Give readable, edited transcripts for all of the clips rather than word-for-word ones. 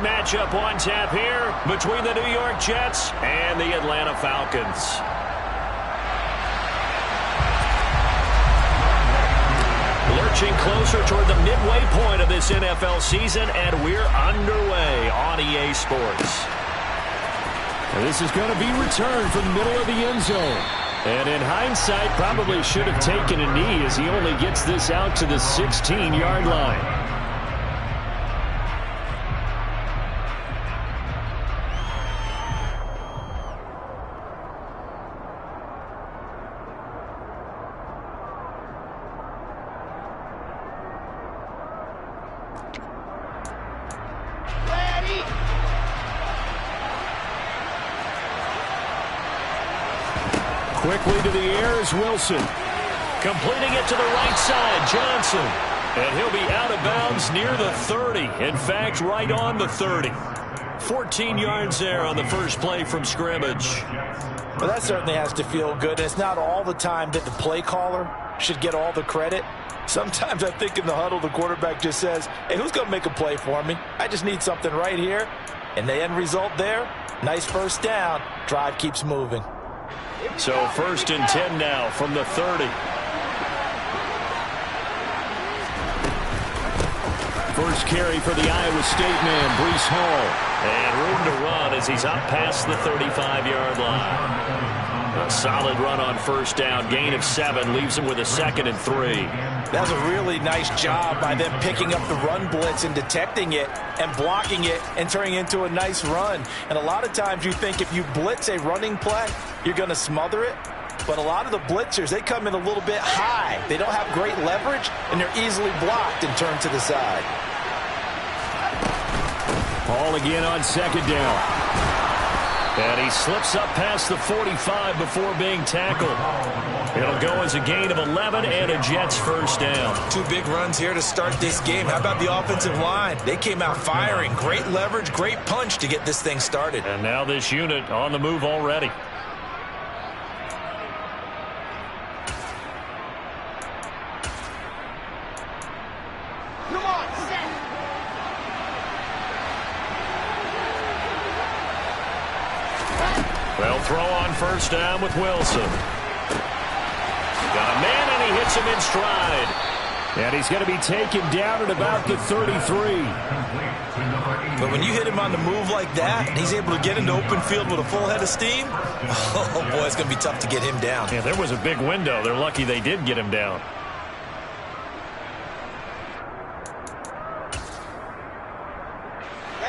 matchup on tap here between the New York Jets and the Atlanta Falcons. Lurching closer toward the midway point of this NFL season, and we're underway on EA Sports. And this is going to be returned from the middle of the end zone. And in hindsight, probably should have taken a knee as he only gets this out to the 16-yard line. Quickly to the air is Wilson. Completing it to the right side, Johnson. And he'll be out of bounds near the 30. In fact, right on the 30. 14 yards there on the first play from scrimmage. Well, that certainly has to feel good. It's not all the time that the play caller should get all the credit. Sometimes I think in the huddle, the quarterback just says, hey, who's going to make a play for me? I just need something right here. And the end result there, nice first down. Drive keeps moving. So 1st and 10 now from the 30. First carry for the Iowa State man, Breece Hall. And room to run as he's up past the 35-yard line. A solid run on first down. Gain of 7 leaves him with a 2nd and 3. That's a really nice job by them picking up the run blitz and detecting it and blocking it and turning it into a nice run. And a lot of times you think if you blitz a running play, you're going to smother it. But a lot of the blitzers, they come in a little bit high. They don't have great leverage, and they're easily blocked and turned to the side. Hall again on 2nd down. And he slips up past the 45 before being tackled. It'll go as a gain of 11 and a Jets first down. 2 big runs here to start this game. How about the offensive line? They came out firing. Great leverage, great punch to get this thing started. And now this unit on the move already. They'll throw on first down with Wilson. Got a man, and he hits him in stride. And he's going to be taken down at about the 33. But when you hit him on the move like that, and he's able to get into open field with a full head of steam, oh, boy, it's going to be tough to get him down. Yeah, there was a big window. They're lucky they did get him down.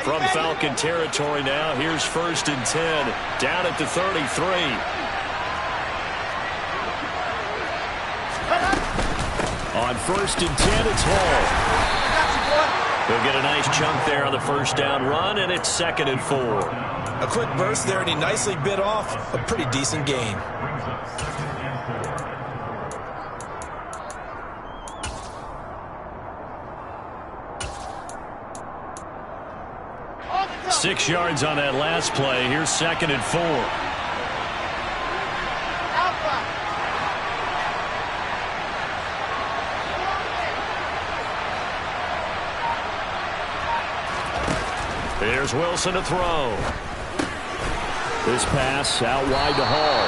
From Falcon territory now, here's 1st and 10, down at the 33. On 1st and 10, it's Hall. He'll get a nice chunk there on the first down run, and it's 2nd and 4. A quick burst there, and he nicely bit off a pretty decent gain. Six yards on that last play. Here's 2nd and 4. Here's Wilson to throw. This pass out wide to Hall.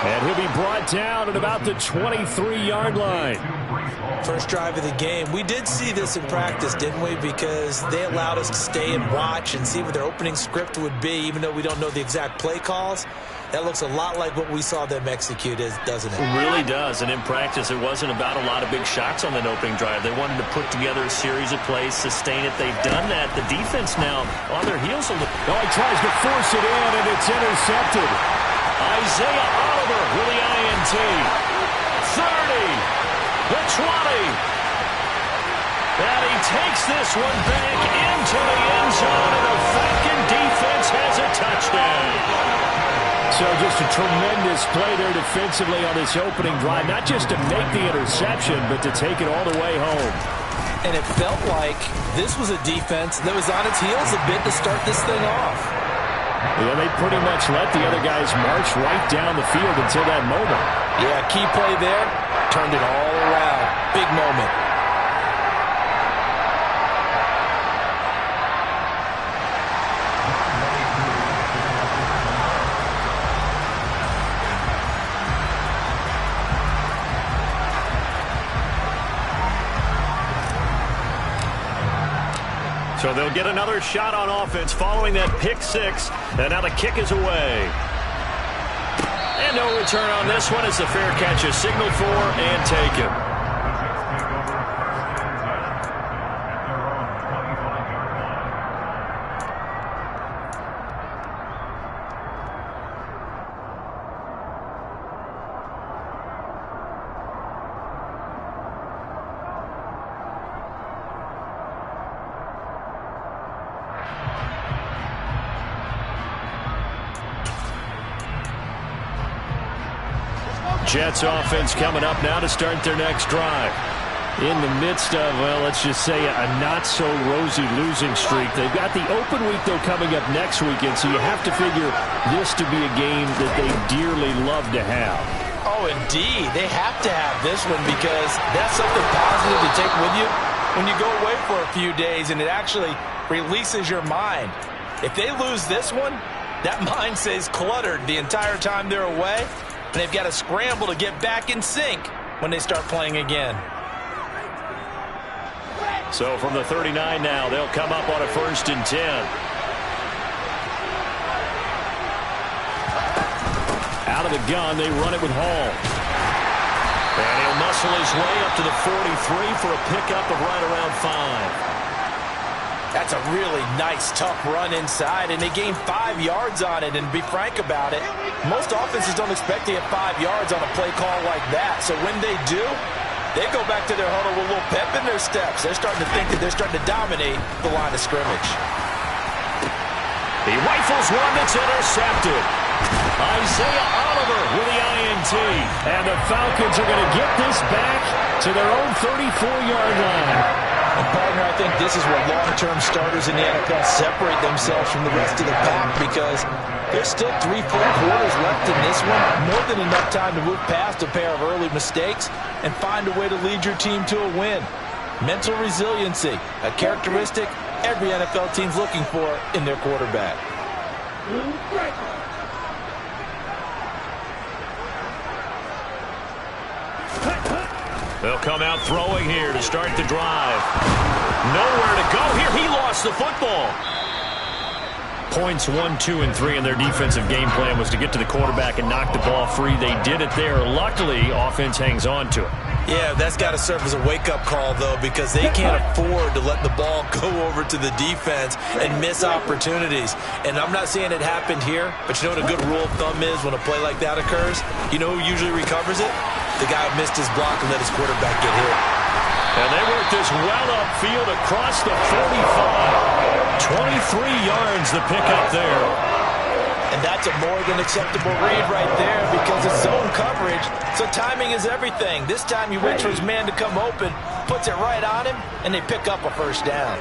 And he'll be brought down at about the 23-yard line. First drive of the game. We did see this in practice, didn't we? Because they allowed us to stay and watch and see what their opening script would be, even though we don't know the exact play calls. That looks a lot like what we saw them execute, doesn't it? It really does. And in practice, it wasn't about a lot of big shots on that opening drive. They wanted to put together a series of plays, sustain it. They've done that. The defense now on their heels a little. Oh, he tries to force it in, and it's intercepted. Isaiah Oliver with the INT. 30. The 20. And he takes this one back into the end zone, and the Falcon defense has a touchdown. So just a tremendous play there defensively on this opening drive. Not just to make the interception, but to take it all the way home. And it felt like this was a defense that was on its heels a bit to start this thing off. Yeah, they pretty much let the other guys march right down the field until that moment. Yeah, key play there. Turned it all around. Big moment. So they'll get another shot on offense following that pick six. And now the kick is away. And no return on this one as the fair catch is signaled for and taken. Jets offense coming up now to start their next drive. In the midst of, well, let's just say a not-so-rosy losing streak. They've got the open week, though, coming up next weekend, so you have to figure this to be a game that they dearly love to have. Oh, indeed. They have to have this one because that's something positive to take with you when you go away for a few days, and it actually releases your mind. If they lose this one, that mind stays cluttered the entire time they're away. And they've got to scramble to get back in sync when they start playing again. So from the 39 now, they'll come up on a 1st and 10. Out of the gun, they run it with Hall. And he'll muscle his way up to the 43 for a pickup of right around 5. That's a really nice, tough run inside, and they gain 5 yards on it. And to be frank about it, most offenses don't expect to get 5 yards on a play call like that. So when they do, they go back to their huddle with a little pep in their steps. They're starting to think that they're starting to dominate the line of scrimmage. He rifles one that's intercepted. Isaiah Oliver with the INT. And the Falcons are going to get this back to their own 34-yard line. And partner, I think this is where long-term starters in the NFL separate themselves from the rest of the pack because there's still 3 full quarters left in this one. More than enough time to move past a pair of early mistakes and find a way to lead your team to a win. Mental resiliency, a characteristic every NFL team's looking for in their quarterback. They'll come out throwing here to start the drive. Nowhere to go here. He lost the football. Points 1, 2, and 3 in their defensive game plan was to get to the quarterback and knock the ball free. They did it there. Luckily, offense hangs on to it. Yeah, that's got to serve as a wake-up call, though, because they can't afford to let the ball go over to the defense and miss opportunities. And I'm not saying it happened here, but you know what a good rule of thumb is when a play like that occurs? You know who usually recovers it? The guy who missed his block and let his quarterback get hit. And they work this well upfield across the 45. 23 yards the pickup there. And that's a more than acceptable read right there because it's zone coverage, so timing is everything. This time he waits for his man to come open, puts it right on him, and they pick up a 1st down.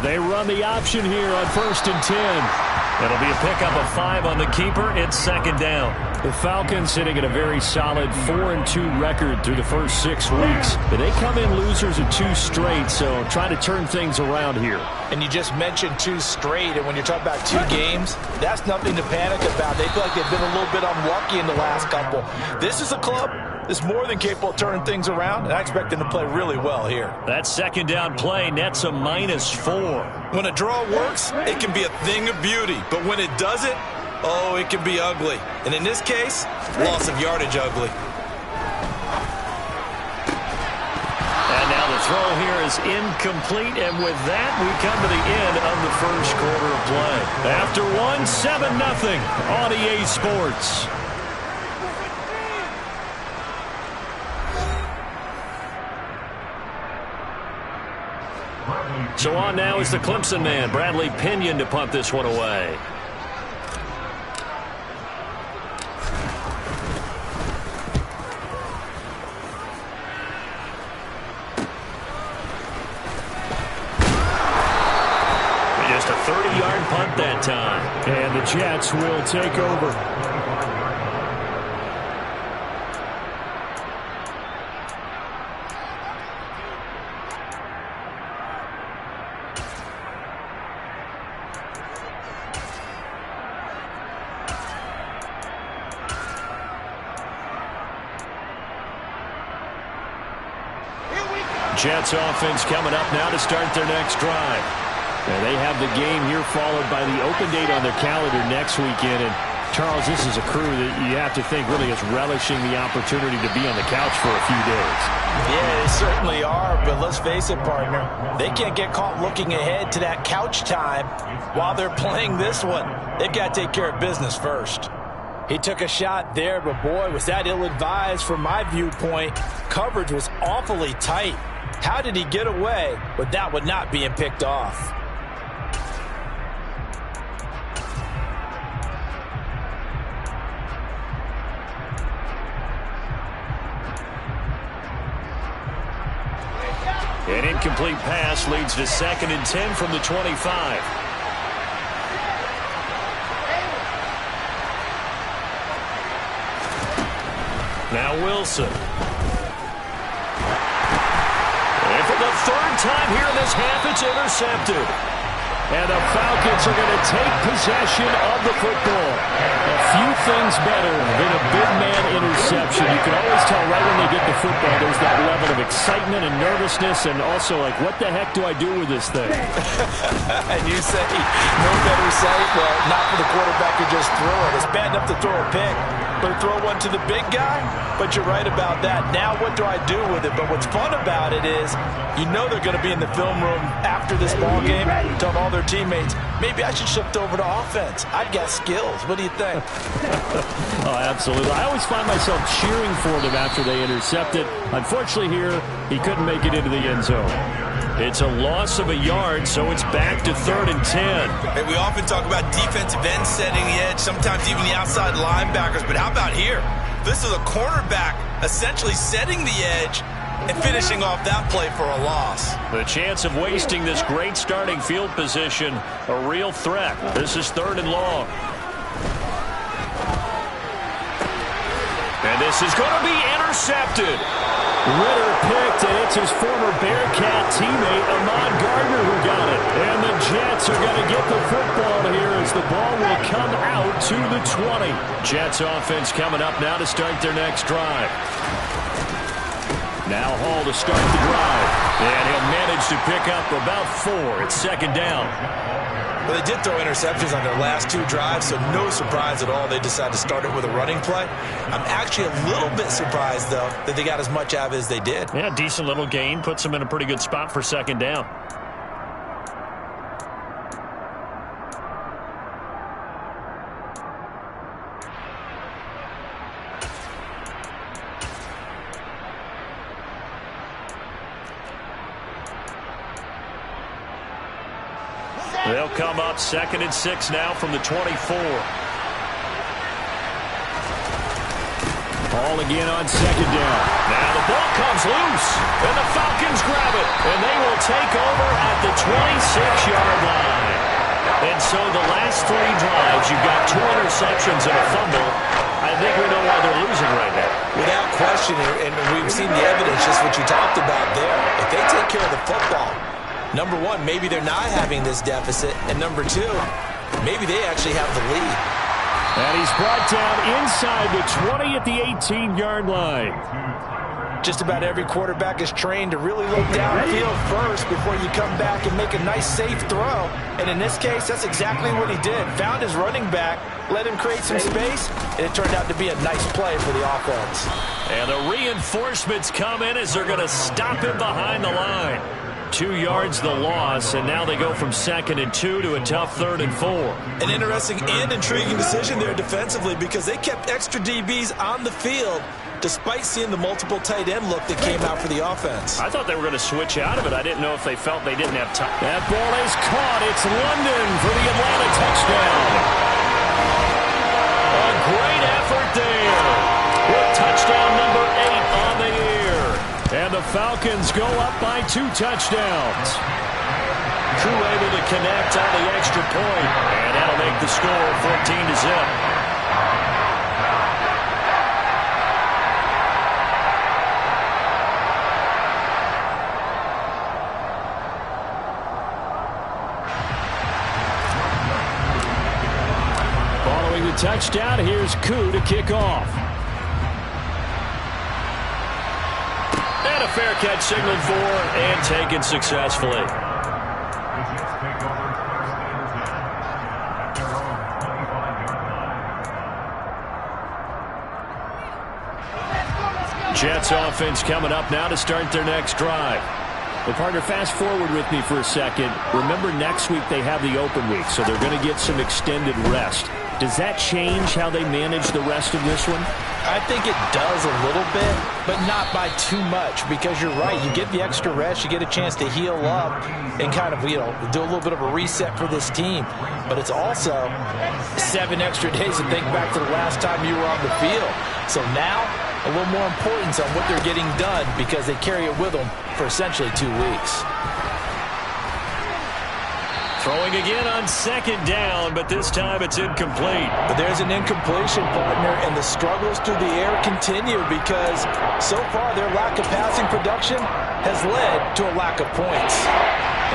They run the option here on 1st and 10. It'll be a pickup of 5 on the keeper. It's 2nd down. The Falcons sitting at a very solid 4-2 record through the first 6 weeks. But they come in losers of 2 straight, so trying to turn things around here. And you just mentioned 2 straight, and when you're talking about 2 games, that's nothing to panic about. They feel like they've been a little bit unlucky in the last couple. This is a club that's more than capable of turning things around, and I expect them to play really well here. That 2nd down play nets a -4. When a draw works, it can be a thing of beauty, but when it doesn't, oh, it can be ugly. And in this case, loss of yardage ugly. And now the throw here is incomplete, and with that, we come to the end of the first quarter of play. After one, 7-0 on EA Sports. So on now is the Clemson man, Bradley Pinion, to punt this one away. Just a 30-yard punt that time. And the Jets will take over. Here we Jets offense coming up now to start their next drive. And they have the game here followed by the open date on their calendar next weekend. And Charles, this is a crew that you have to think really is relishing the opportunity to be on the couch for a few days. Yeah, they certainly are, but let's face it, partner. They can't get caught looking ahead to that couch time while they're playing this one. They've got to take care of business first. He took a shot there, but boy, was that ill-advised from my viewpoint. Coverage was awfully tight. How did he get away with that one not being picked off? An incomplete pass leads to 2nd and 10 from the 25. Now Wilson. And for the 3rd time here in this half, it's intercepted. And the Falcons are going to take possession of the football. A few things better than a big man interception. You can always tell right when they get the football, there's that level of excitement and nervousness and also like, what the heck do I do with this thing? And you say, no better sight? Well, not for the quarterback who just threw it. It's bad enough to throw a pick, but throw one to the big guy? But you're right about that. Now what do I do with it? But what's fun about it is you know they're going to be in the film room after this ball game, telling all their teammates, maybe I should shift over to offense. I've got skills. What do you think? Oh, absolutely. I always find myself cheering for them after they intercept it. Unfortunately here, he couldn't make it into the end zone. It's a loss of a yard, so it's back to 3rd and 10. Hey, we often talk about defensive ends setting the edge, sometimes even the outside linebackers, but how about here? This is a cornerback essentially setting the edge and finishing off that play for a loss. The chance of wasting this great starting field position, a real threat. This is 3rd and long. And this is going to be intercepted. Ritter picked, and it's his former Bearcat teammate, Ahmad Gardner, who got it. And the Jets are going to get the football here as the ball will come out to the 20. Jets offense coming up now to start their next drive. Now Hall to start the drive. And he'll manage to pick up about 4. It's 2nd down. Well, they did throw interceptions on their last 2 drives, so no surprise at all they decided to start it with a running play. I'm actually a little bit surprised, though, that they got as much out of it as they did. Yeah, decent little gain. Puts them in a pretty good spot for 2nd down. They'll come up 2nd and 6 now from the 24. Ball again on 2nd down. Now the ball comes loose, and the Falcons grab it, and they will take over at the 26-yard line. And so the last 3 drives, you've got 2 interceptions and a fumble. I think we know why they're losing right now. Without question, and we've seen the evidence, just what you talked about there. If they take care of the football, number 1, maybe they're not having this deficit, and number 2, maybe they actually have the lead. And he's brought down inside the 20 at the 18-yard line. Just about every quarterback is trained to really look downfield first before you come back and make a nice, safe throw. And in this case, that's exactly what he did. Found his running back, let him create some space, and it turned out to be a nice play for the offense. And the reinforcements come in as they're going to stop him behind the line. 2 yards the loss, and now they go from 2nd and 2 to a tough 3rd and 4. An interesting and intriguing decision there defensively because they kept extra DBs on the field despite seeing the multiple tight end look that came out for the offense. I thought they were going to switch out of it. I didn't know if they felt they didn't have time. That ball is caught. It's London for the Atlanta touchdown. A great effort there with touchdown number 8 on the year. And the Falcons go up by 2 touchdowns. Crew able to connect on the extra point, and that'll make the score 14-0. Following the touchdown, here's Koo to kick off. fair catch signaled for and taken successfully. Jets offense coming up now to start their next drive. Well, partner, fast forward with me for a second. Remember, next week they have the open week, so they're going to get some extended rest. Does that change how they manage the rest of this one? I think it does a little bit, but not by too much, because you're right. You get the extra rest, you get a chance to heal up and kind of, do a little bit of a reset for this team. But it's also 7 extra days to think back to the last time you were on the field. So now, a little more importance on what they're getting done because they carry it with them for essentially 2 weeks. Throwing again on second down, but this time it's incomplete. But there's an incompletion, partner, and the struggles through the air continue because so far their lack of passing production has led to a lack of points.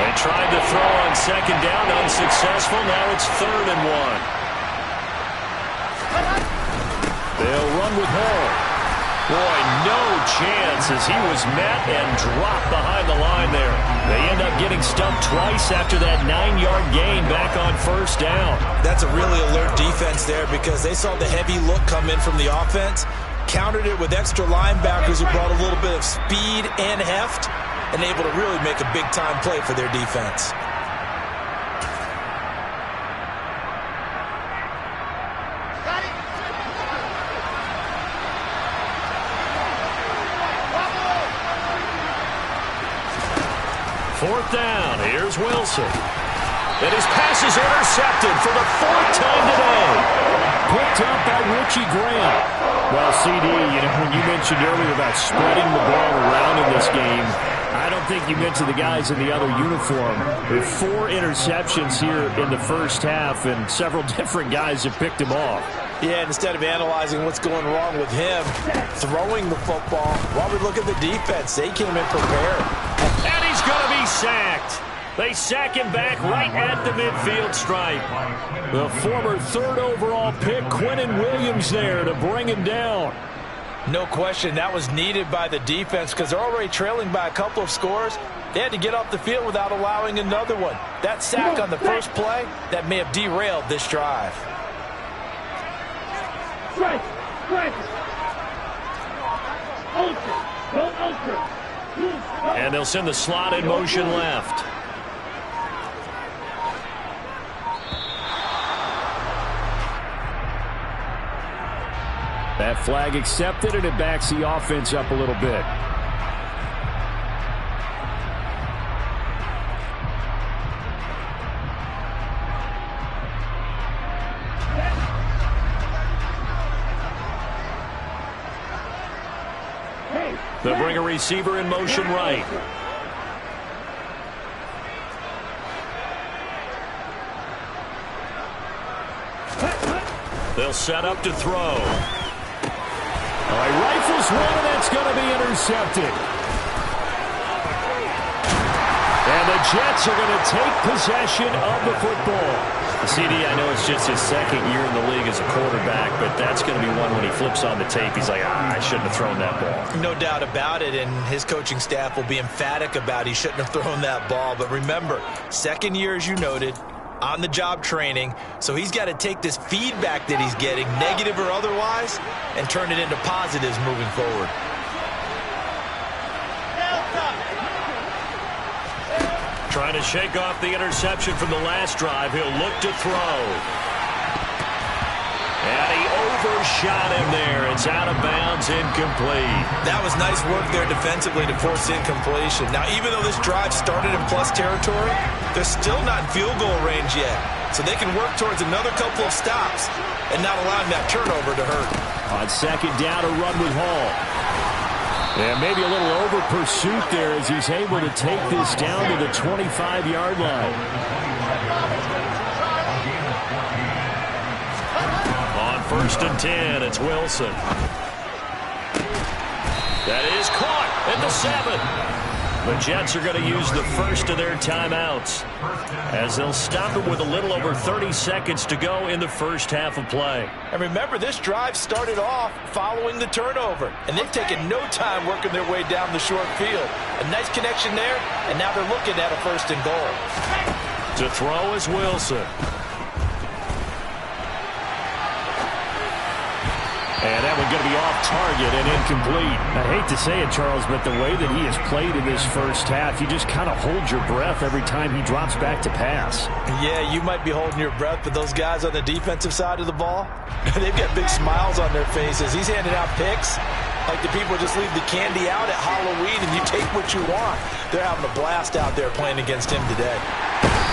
They tried to throw on second down, unsuccessful. Now it's 3rd and 1. They'll run with Hall. Boy, no chance as he was met and dropped behind the line there. They end up getting stumped twice after that 9-yard gain back on 1st down. That's a really alert defense there because they saw the heavy look come in from the offense, countered it with extra linebackers who brought a little bit of speed and heft, and able to really make a big-time play for their defense. Fourth down, here's Wilson. And his pass is intercepted for the 4th time today. Picked up by Richie Grant. Well, CD, when you mentioned earlier about spreading the ball around in this game, I don't think you mentioned the guys in the other uniform. There are 4 interceptions here in the first half, and several different guys have picked him off. Yeah, instead of analyzing what's going wrong with him, throwing the football, while we look at the defense, they came in prepared. And he's going to be sacked. They sack him back right at the midfield stripe. The former 3rd overall pick, Quinnen Williams, there to bring him down. No question, that was needed by the defense because they're already trailing by a couple of scores. They had to get off the field without allowing another one. That sack on the first play, that may have derailed this drive. And they'll send the slot in motion left. That flag accepted, and it backs the offense up a little bit. They'll bring a receiver in motion right. They'll set up to throw. All right, rifles one, and that's going to be intercepted. And the Jets are going to take possession of the football. CD, I know it's just his 2nd year in the league as a quarterback, but that's going to be one when he flips on the tape. He's like, I shouldn't have thrown that ball. No doubt about it, and his coaching staff will be emphatic about he shouldn't have thrown that ball. But remember, 2nd year, as you noted, on-the-job training, so he's got to take this feedback that he's getting, negative or otherwise, and turn it into positives moving forward. Trying to shake off the interception from the last drive. He'll look to throw. And he overshot him there. It's out of bounds, incomplete. That was nice work there defensively to force incompletion. Now, even though this drive started in plus territory, they're still not in field goal range yet. So they can work towards another couple of stops and not allowing that turnover to hurt. On second down, a run with Hall. And maybe a little over pursuit there as he's able to take this down to the 25-yard line. On 1st and 10, it's Wilson. That is caught at the 7. The Jets are going to use the first of their timeouts as they'll stop it with a little over 30 seconds to go in the first half of play. And remember, this drive started off following the turnover, and they've taken no time working their way down the short field. A nice connection there, and now they're looking at a 1st and goal. To throw is Wilson. And that one's going to be off target and incomplete. I hate to say it, Charles, but the way that he has played in this first half, you just kind of hold your breath every time he drops back to pass. Yeah, you might be holding your breath, but those guys on the defensive side of the ball, they've got big smiles on their faces. He's handing out picks like the people just leave the candy out at Halloween and you take what you want. They're having a blast out there playing against him today.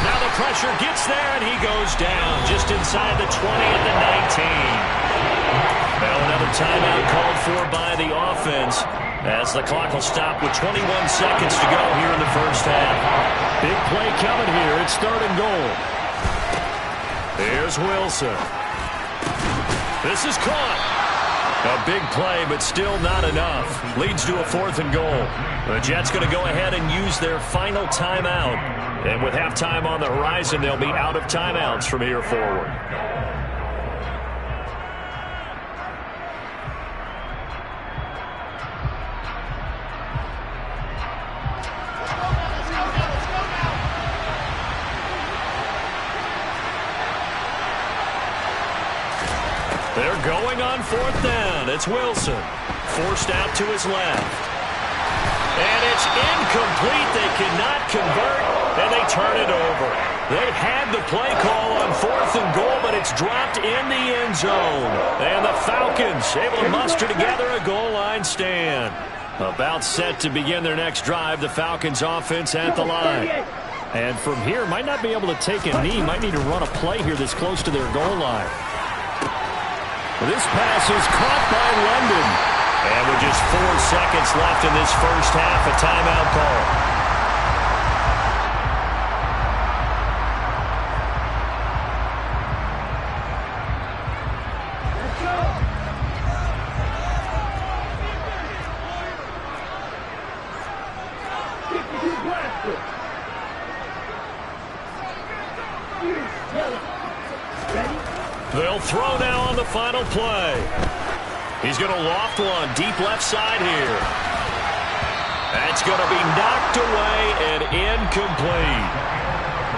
Now the pressure gets there, and he goes down just inside the 20 at the 19. Now another timeout called for by the offense as the clock will stop with 21 seconds to go here in the first half. Big play coming here. It's 3rd and goal. Here's Wilson. This is caught. A big play, but still not enough. Leads to a 4th and goal. The Jets going to go ahead and use their final timeout. And with halftime on the horizon, they'll be out of timeouts from here forward. They're going on 4th down. It's Wilson. Forced out to his left. And it's incomplete. They cannot convert, and they turn it over. They had the play call on 4th and goal, but it's dropped in the end zone. And the Falcons able to muster together a goal line stand. About set to begin their next drive, the Falcons offense at the line. And from here, might not be able to take a knee. Might need to run a play here that's close to their goal line. This pass is caught by London. And with just 4 seconds left in this first half, a timeout call. They'll throw now on the final play. He's going to loft one deep left side here. That's going to be knocked away and incomplete.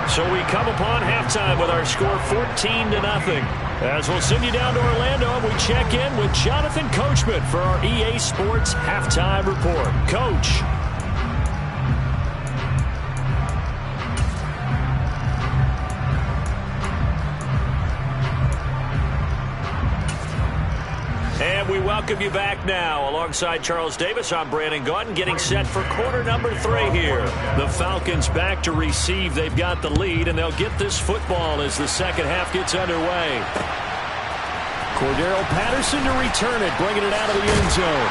So we come upon halftime with our score 14-0. As we'll send you down to Orlando, and we check in with Jonathan Coachman for our EA Sports Halftime Report. Coach. And we welcome you back now. Alongside Charles Davis, I'm Brandon Gaudin, getting set for quarter number 3 here. The Falcons back to receive. They've got the lead, and they'll get this football as the second half gets underway. Cordero Patterson to return it, bringing it out of the end zone.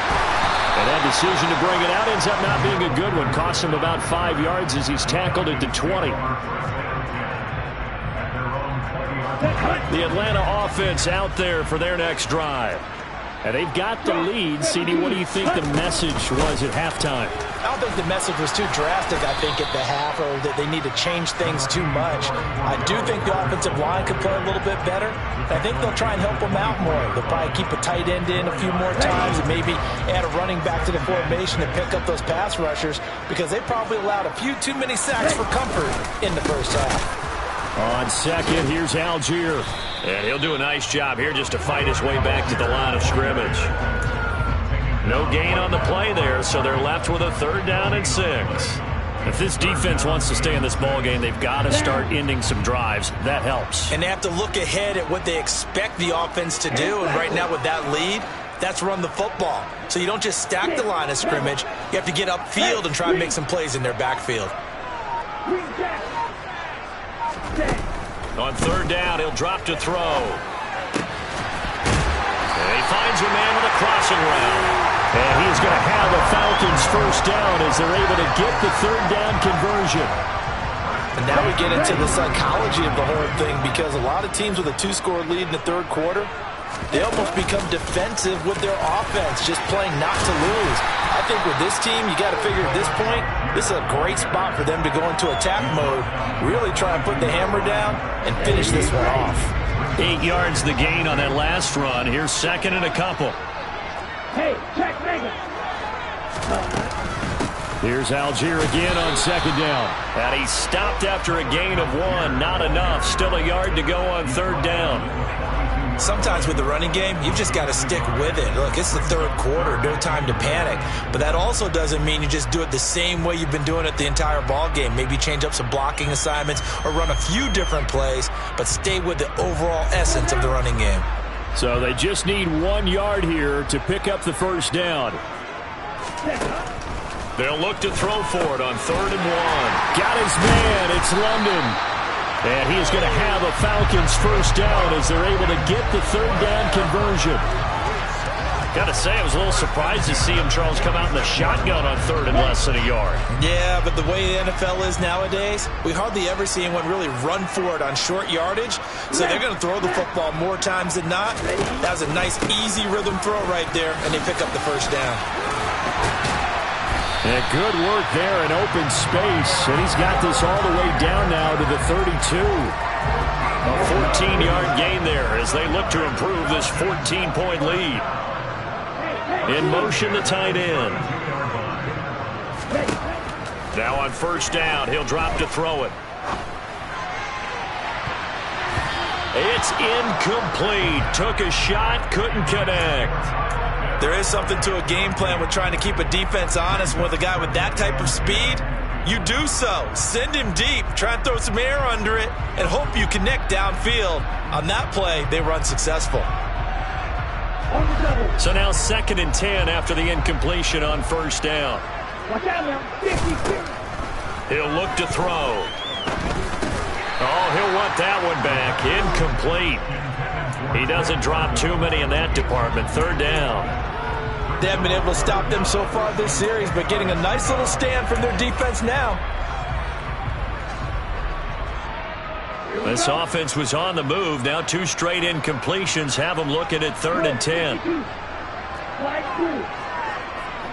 And that decision to bring it out ends up not being a good one. Costs him about 5 yards as he's tackled at the 20. The Atlanta offense out there for their next drive. And they've got the lead. CD, what do you think the message was at halftime? I don't think the message was too drastic, I think, at the half, or that they need to change things too much. I do think the offensive line could play a little bit better. I think they'll try and help them out more. They'll probably keep a tight end in a few more times and maybe add a running back to the formation and pick up those pass rushers, because they probably allowed a few too many sacks for comfort in the first half. On second, here's Algier. And he'll do a nice job here just to fight his way back to the line of scrimmage. No gain on the play there, so they're left with a 3rd down and 6. If this defense wants to stay in this ballgame, they've got to start ending some drives. That helps. And they have to look ahead at what they expect the offense to do. And right now with that lead, that's run the football. So you don't just stack the line of scrimmage. You have to get upfield and try and make some plays in their backfield. On 3rd down, he'll drop to throw. And he finds a man with a crossing route. And he's going to have the Falcons first down as they're able to get the 3rd down conversion. And now we get into the psychology of the whole thing, because a lot of teams with a 2-score lead in the 3rd quarter, they almost become defensive with their offense, just playing not to lose. I think with this team, you got to figure at this point, This is a great spot for them to go into attack mode, really try and put the hammer down and finish this one off. 8 yards the gain on that last run. Here's second and a couple. Hey, check Vegas. Here's Algier again on second down. And he stopped after a gain of 1. Not enough. Still a yard to go on third down. Sometimes with the running game, you've just got to stick with it. Look, it's the third quarter, no time to panic. But that also doesn't mean you just do it the same way you've been doing it the entire ball game. Maybe change up some blocking assignments or run a few different plays, but stay with the overall essence of the running game. So they just need 1 yard here to pick up the first down. They'll look to throw for it on 3rd and 1. Got his man. It's London. And he is going to have a Falcons first down as they're able to get the third down conversion. Got to say, I was a little surprised to see him, Charles, come out in the shotgun on 3rd and less than a yard. Yeah, but the way the NFL is nowadays, we hardly ever see anyone really run for it on short yardage. So they're going to throw the football more times than not. That was a nice, easy rhythm throw right there, and they pick up the first down. And good work there in open space. And he's got this all the way down now to the 32. A 14-yard gain there as they look to improve this 14-point lead. In motion, the tight end. Now on first down, he'll drop to throw it. It's incomplete. Took a shot, couldn't connect. There is something to a game plan with trying to keep a defense honest. With a guy with that type of speed, you do so. Send him deep, try and throw some air under it, and hope you connect downfield. On that play, they were unsuccessful. So now 2nd and 10 after the incompletion on first down. Watch out now. 50. He'll look to throw. Oh, he'll want that one back. Incomplete. He doesn't drop too many in that department. 3rd down. They haven't been able to stop them so far this series, but getting a nice little stand from their defense now. This offense was on the move. Now 2 straight incompletions have them looking at 3rd and 10. Flag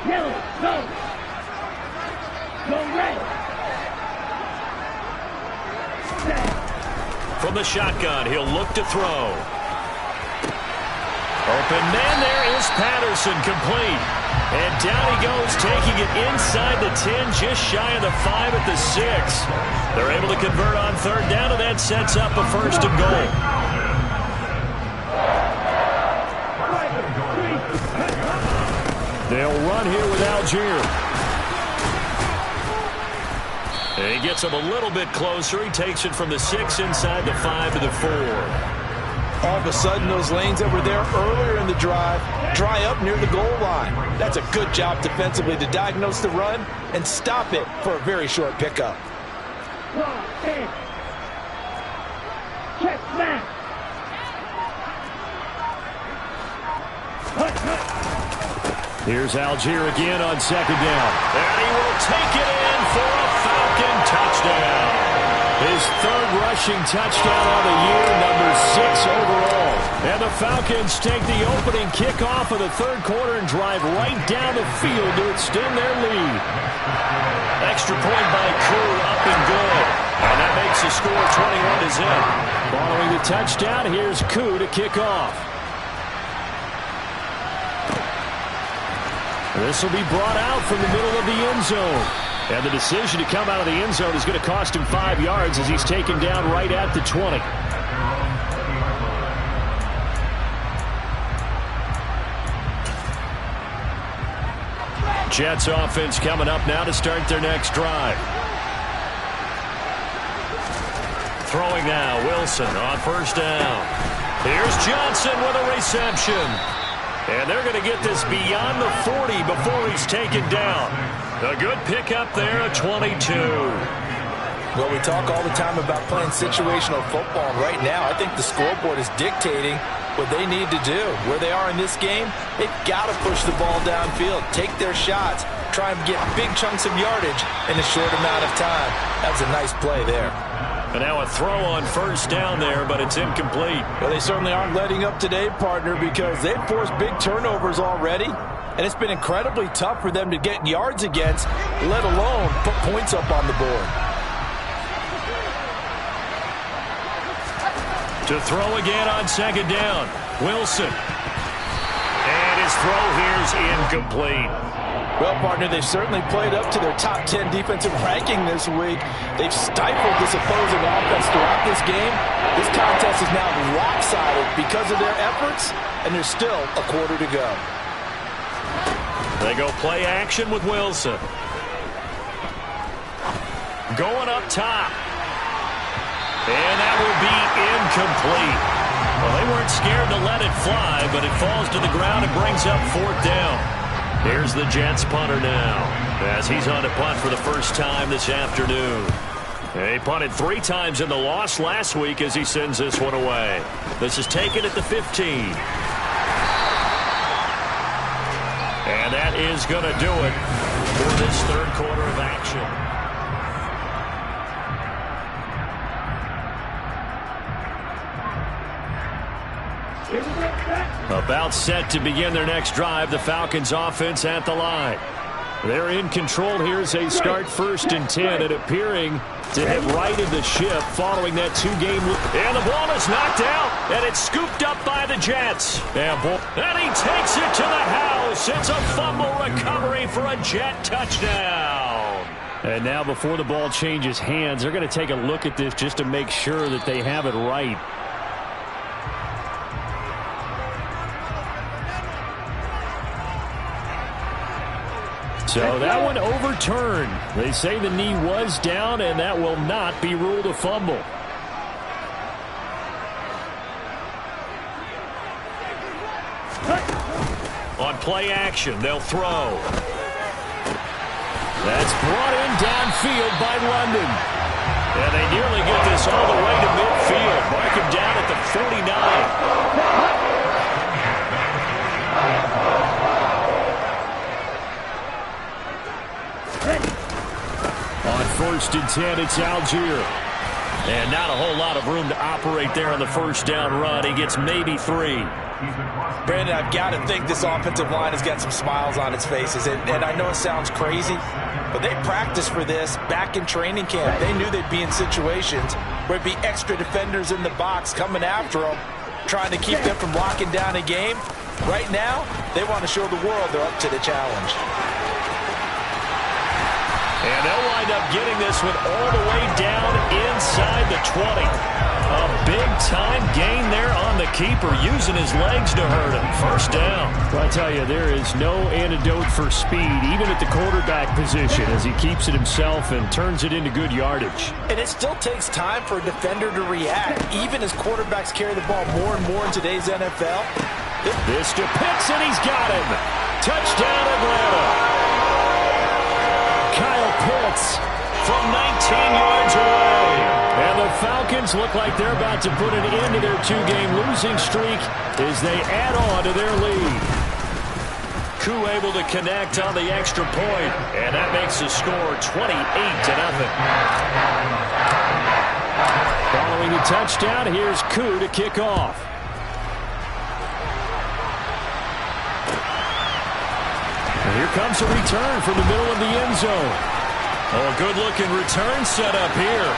2. Yellow, go. Go red. From the shotgun, he'll look to throw. Open man, there is Patterson, complete. And down he goes, taking it inside the 10, just shy of the 5 at the 6. They're able to convert on 3rd down, and that sets up a 1st and goal. They'll run here with Algier. And he gets him a little bit closer. He takes it from the 6 inside the 5 to the 4. All of a sudden, those lanes that were there earlier in the drive dry up near the goal line. That's a good job defensively to diagnose the run and stop it for a very short pickup. Check smack. Here's Algier again on 2nd down. And he will take it in for a Falcon touchdown. His 3rd rushing touchdown on the year, number 6 overall. And the Falcons take the opening kickoff of the 3rd quarter and drive right down the field to extend their lead. Extra point by Koo, up and good. And that makes the score 21-0. Following the touchdown, here's Koo to kick off. This will be brought out from the middle of the end zone. And the decision to come out of the end zone is going to cost him 5 yards as he's taken down right at the 20. Jets offense coming up now to start their next drive. Throwing now, Wilson on first down. Here's Johnson with a reception. And they're going to get this beyond the 40 before he's taken down. A good pickup there at 22. Well, we talk all the time about playing situational football. Right now, I think the scoreboard is dictating what they need to do. Where they are in this game, they've got to push the ball downfield, take their shots, try and get big chunks of yardage in a short amount of time. That was a nice play there. And now a throw on first down there, but it's incomplete. Well, they certainly aren't letting up today, partner, because they've forced big turnovers already. And it's been incredibly tough for them to get yards against, let alone put points up on the board. To throw again on second down. Wilson. And his throw here's incomplete. Well, partner, they've certainly played up to their top 10 defensive ranking this week. They've stifled this opposing offense throughout this game. This contest is now lopsided because of their efforts, and there's still a quarter to go. They go play action with Wilson. Going up top. And that will be incomplete. Well, they weren't scared to let it fly, but it falls to the ground and brings up fourth down. Here's the Jets punter now, as he's on to punt for the first time this afternoon. He punted 3 times in the loss last week as he sends this one away. This is taken at the 15. And that is going to do it for this third quarter of action. About set to begin their next drive. The Falcons offense at the line. They're in control here as they start 1st and 10 and appearing to have righted the ship following that 2-game. And the ball is knocked out and it's scooped up by the Jets. And he takes it to the house. It's a fumble recovery for a Jet touchdown. And now before the ball changes hands, they're going to take a look at this just to make sure that they have it right. So that one overturned. They say the knee was down, and that will not be ruled a fumble. On play action, they'll throw. That's brought in downfield by London. And they nearly get this all the way to midfield. Mark him down at the 49. On 1st and 10, it's Algier. And not a whole lot of room to operate there on the first down run. He gets maybe 3. Brandon, I've got to think this offensive line has got some smiles on its faces. And I know it sounds crazy, but they practiced for this back in training camp. They knew they'd be in situations where it'd be extra defenders in the box coming after them, trying to keep them from locking down a game. Right now, they want to show the world they're up to the challenge. And they'll wind up getting this one all the way down inside the 20. A big-time gain there on the keeper, using his legs to hurt him. First down. Well, I tell you, there is no antidote for speed, even at the quarterback position, as he keeps it himself and turns it into good yardage. And it still takes time for a defender to react, even as quarterbacks carry the ball more and more in today's NFL. This to Pitts, and he's got him. Touchdown, Atlanta. Kyle Pitts from 19 yards away. And the Falcons look like they're about to put an end to their 2-game losing streak as they add on to their lead. Koo able to connect on the extra point, and that makes the score 28-0. Following the touchdown, here's Koo to kick off. And here comes a return from the middle of the end zone. Oh, a good-looking return set up here.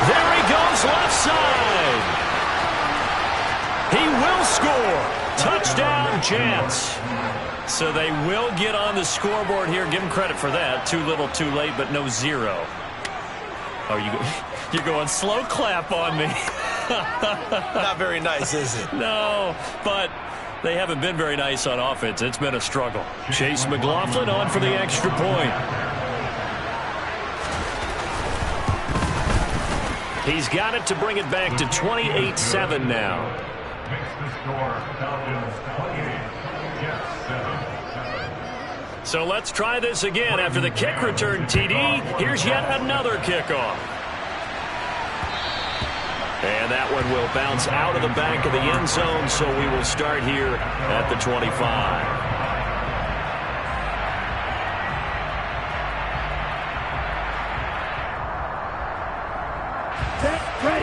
There he goes left side. He will score. Touchdown, Jets. So they will get on the scoreboard here. Give them credit for that. Too little, too late, but no 0. Oh, you're going slow clap on me. Not very nice, is it? No, but they haven't been very nice on offense. It's been a struggle. Chase McLaughlin on for the extra point. He's got it to bring it back to 28-7 now. So let's try this again. After the kick return, TD, here's yet another kickoff. And that one will bounce out of the back of the end zone, so we will start here at the 25.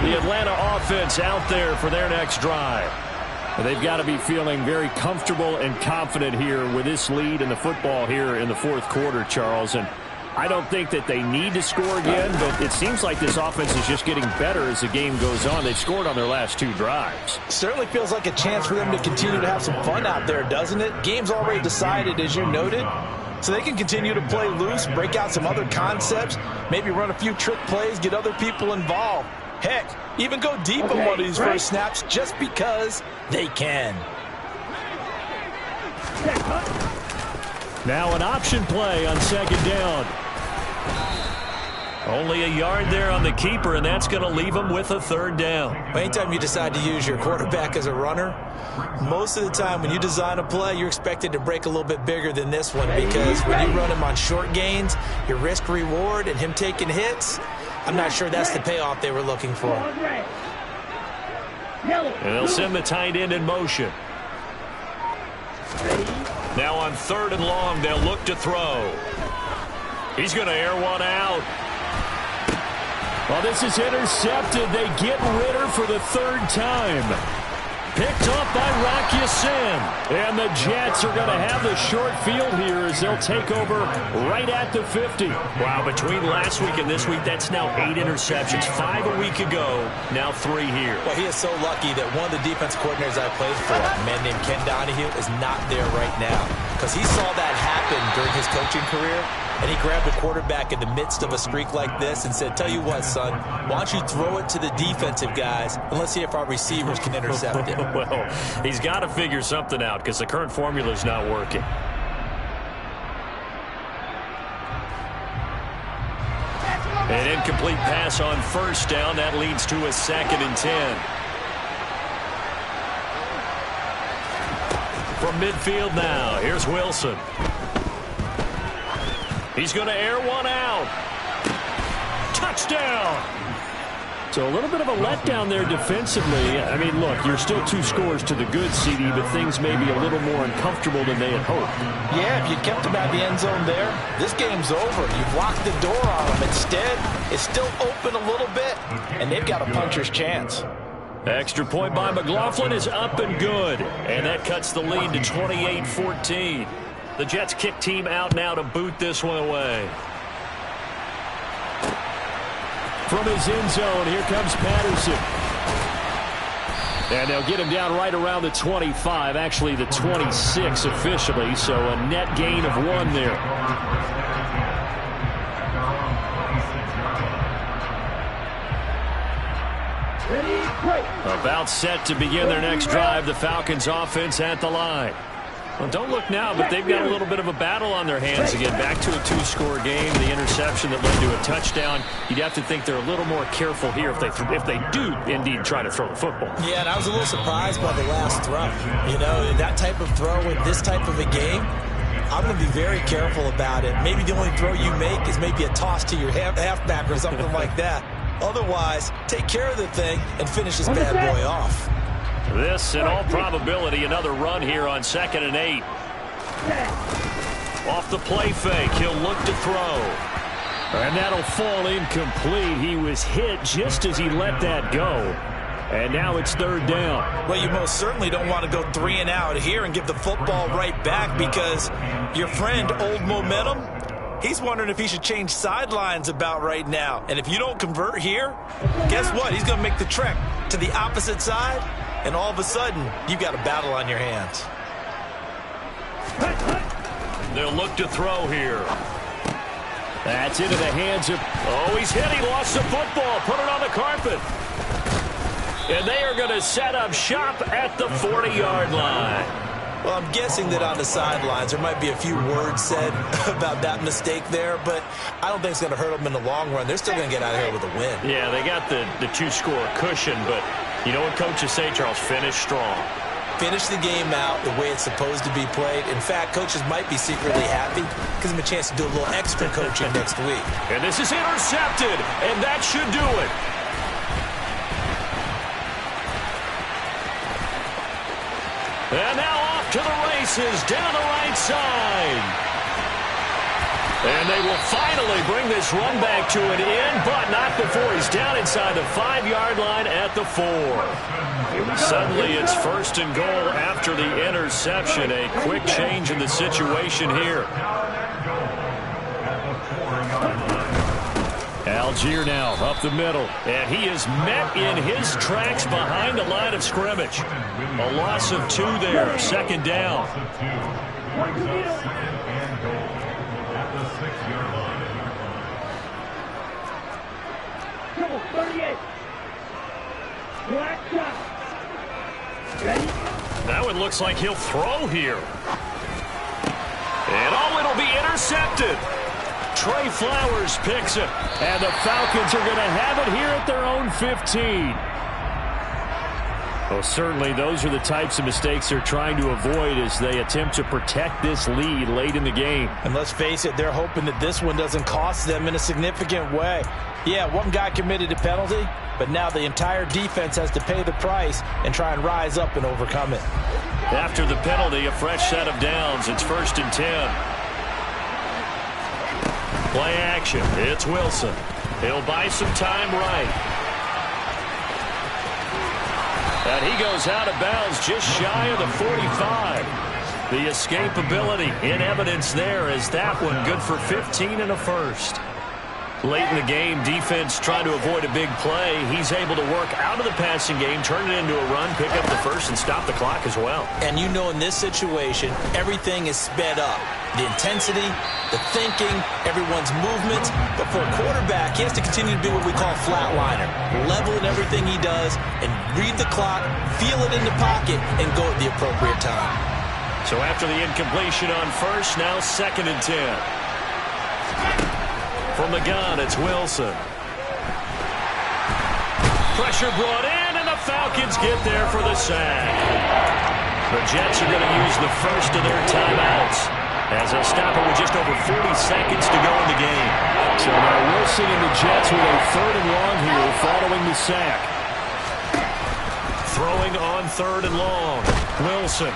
The Atlanta offense out there for their next drive. They've got to be feeling very comfortable and confident here with this lead in the football here in the fourth quarter, Charles. And I don't think that they need to score again, but it seems like this offense is just getting better as the game goes on. They've scored on their last 2 drives. Certainly feels like a chance for them to continue to have some fun out there, doesn't it? Game's already decided, as you noted. So they can continue to play loose, break out some other concepts, maybe run a few trick plays, get other people involved. Heck, even go deep on one of these first snaps just because they can. Now an option play on second down. Only a yard there on the keeper, and that's going to leave him with a third down. Anytime you decide to use your quarterback as a runner, most of the time when you design a play, you're expected to break a little bit bigger than this one, because when you run him on short gains, your risk-reward and him taking hits, I'm not sure that's the payoff they were looking for. And they'll send the tight end in motion. Now on 3rd and long, they'll look to throw. He's going to air one out. Well, this is intercepted. They get Ritter for the 3rd time. Picked off by Rock Ya-Sin. And the Jets are going to have the short field here as they'll take over right at the 50. Wow, between last week and this week, that's now 8 interceptions. 5 a week ago, now 3 here. Well, he is so lucky that one of the defense coordinators I played for, a man named Ken Donahue, is not there right now, because he saw that happen during his coaching career, and he grabbed the quarterback in the midst of a streak like this and said, tell you what, son, why don't you throw it to the defensive guys, and let's see if our receivers can intercept it. Well, he's got to figure something out because the current formula is not working. An incomplete pass on 1st down. That leads to a 2nd and 10. From midfield now, here's Wilson. He's going to air one out. Touchdown! So a little bit of a letdown there defensively. I mean, look, you're still 2 scores to the good, CD, but things may be a little more uncomfortable than they had hoped. Yeah, if you kept them at the end zone there, this game's over. You've locked the door on them. Instead, it's still open a little bit, and they've got a puncher's chance. Extra point by McLaughlin is up and good, and that cuts the lead to 28-14. The Jets kick team out now to boot this one away. From his end zone, here comes Patterson. And they'll get him down right around the 25, actually the 26 officially, so a net gain of 1 there. About set to begin their next drive, the Falcons offense at the line. Well, don't look now, but they've got a little bit of a battle on their hands again. Back to a 2-score game. The interception that led to a touchdown. You'd have to think they're a little more careful here if they do indeed try to throw the football. Yeah, and I was a little surprised by the last throw. You know, that type of throw in this type of a game, I'm going to be very careful about it. Maybe the only throw you make is maybe a toss to your halfback or something like that. Otherwise, take care of the thing and finish this bad boy off. This, in all probability, another run here on 2nd and 8. Off the play fake, he'll look to throw. And that'll fall incomplete. He was hit just as he let that go. And now it's 3rd down. Well, you most certainly don't want to go 3 and out here and give the football right back, because your friend, Old Momentum, he's wondering if he should change sidelines about right now. And if you don't convert here, guess what? He's going to make the trek to the opposite side, and all of a sudden, you've got a battle on your hands. They'll look to throw here. That's into the hands of... Oh, he's hit. He lost the football. Put it on the carpet. And they are going to set up shop at the 40-yard line. Well, I'm guessing that on the sidelines there might be a few words said about that mistake there, but I don't think it's going to hurt them in the long run. They're still going to get out of here with a win. Yeah, they got the 2-score cushion, but you know what coaches say, Charles? Finish strong. Finish the game out the way it's supposed to be played. In fact, coaches might be secretly happy because of a chance to do a little extra coaching next week. And this is intercepted, and that should do it. And now off to the races down the right side. And they will finally bring this run back to an end, but not before he's down inside the 5-yard line at the 4. Suddenly it's 1st and goal after the interception. A quick change in the situation here. Algier now up the middle. And he is met in his tracks behind the line of scrimmage. A loss of 2 there. 2nd down. Come on, 38. Black shot. Ready? That one looks like he'll throw here. And it'll be intercepted. Trey Flowers picks it. And the Falcons are going to have it here at their own 15. Well, certainly those are the types of mistakes they're trying to avoid as they attempt to protect this lead late in the game. And let's face it, they're hoping that this one doesn't cost them in a significant way. Yeah, one guy committed a penalty, but now the entire defense has to pay the price and try and rise up and overcome it. After the penalty, a fresh set of downs. It's 1st and 10. Play action. It's Wilson. He'll buy some time right. And he goes out of bounds just shy of the 45. The escapability in evidence there as that one good for 15 and a first. Late in the game, defense trying to avoid a big play. He's able to work out of the passing game, turn it into a run, pick up the first, and stop the clock as well. And you know in this situation, everything is sped up. The intensity, the thinking, everyone's movements. But for a quarterback, he has to continue to be what we call a flatliner. Level in everything he does and read the clock, feel it in the pocket, and go at the appropriate time. So after the incompletion on first, now 2nd and 10. From the gun, it's Wilson. Pressure brought in, and the Falcons get there for the sack. The Jets are going to use the first of their timeouts as they'll stop it with just over 40 seconds to go in the game. So now Wilson and the Jets with a 3rd and long here following the sack. Throwing on 3rd and long. Wilson.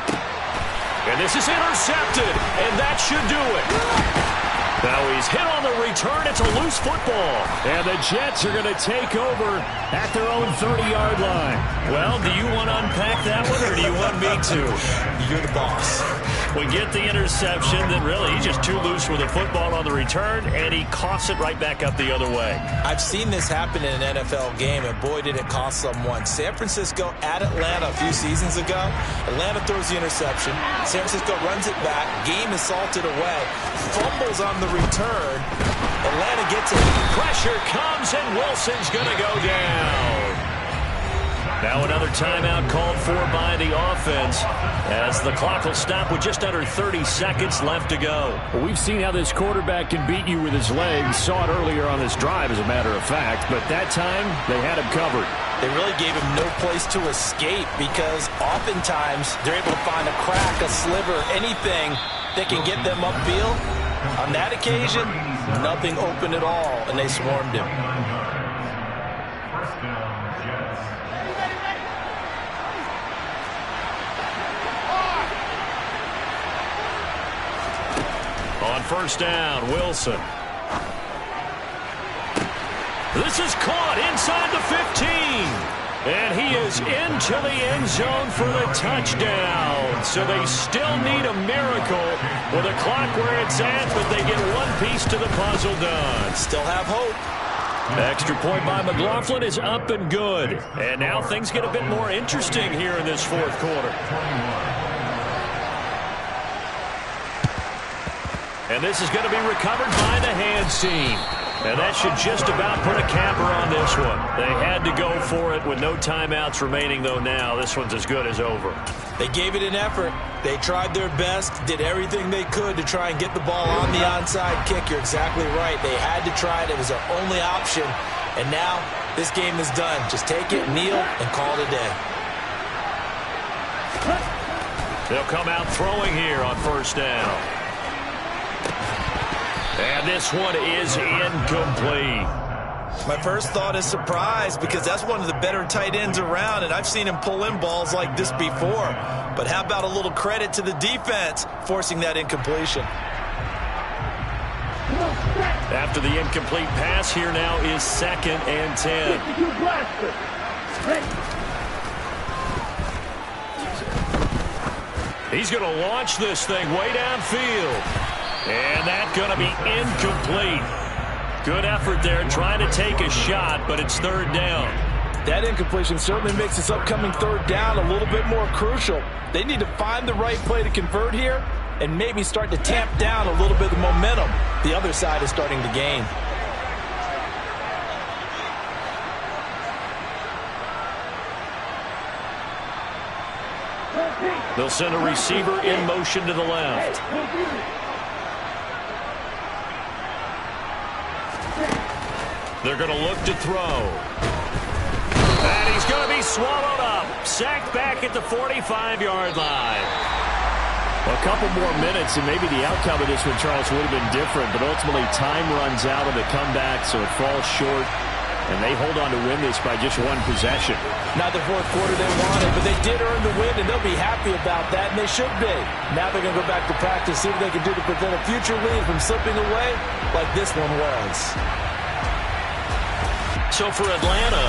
And this is intercepted, and that should do it. Now he's hit on the return. It's a loose football. And the Jets are going to take over at their own 30-yard line. Well, do you want to unpack that one, or do you want me to? You're the boss. We get the interception, then really he's just too loose with the football on the return, and he coughs it right back up the other way. I've seen this happen in an NFL game, and boy, did it cost someone. San Francisco at Atlanta a few seasons ago. Atlanta throws the interception. San Francisco runs it back. Game is salted away. Fumbles on the return. Atlanta gets it. Pressure comes, and Wilson's going to go down. Now another timeout called for by the offense as the clock will stop with just under 30 seconds left to go. Well, we've seen how this quarterback can beat you with his legs. Saw it earlier on this drive, as a matter of fact. But that time, they had him covered. They really gave him no place to escape because oftentimes they're able to find a crack, a sliver, anything that can get them upfield. On that occasion, nothing open at all, and they swarmed him. On 1st down, Wilson. This is caught inside the 15. And he is into the end zone for the touchdown. So they still need a miracle with a clock where it's at, but they get one piece to the puzzle done. Still have hope. Extra point by McLaughlin is up and good. And now things get a bit more interesting here in this 4th quarter. And this is going to be recovered by the hands team. And that should just about put a capper on this one. They had to go for it with no timeouts remaining, though now. This one's as good as over. They gave it an effort. They tried their best, did everything they could to try and get the ball on the onside kick. You're exactly right. They had to try it. It was their only option. And now this game is done. Just take it, kneel, and call it a day. They'll come out throwing here on 1st down. And this one is incomplete. My first thought is surprise because that's one of the better tight ends around, and I've seen him pull in balls like this before. But how about a little credit to the defense forcing that incompletion? After the incomplete pass, here now is 2nd and 10. He's going to launch this thing way downfield. And that's going to be incomplete. Good effort there trying to take a shot, but it's 3rd down. That incompletion certainly makes this upcoming 3rd down a little bit more crucial. They need to find the right play to convert here and maybe start to tamp down a little bit of momentum the other side is starting to gain. They'll send a receiver in motion to the left. They're going to look to throw. And he's going to be swallowed up. Sacked back at the 45-yard line. A couple more minutes, and maybe the outcome of this one, Charles, would have been different. But ultimately, time runs out on the comeback, so it falls short. And they hold on to win this by just 1 possession. Not the 4th quarter they wanted, but they did earn the win, and they'll be happy about that, and they should be. Now they're going to go back to practice, see what they can do to prevent a future lead from slipping away like this one was. So for Atlanta,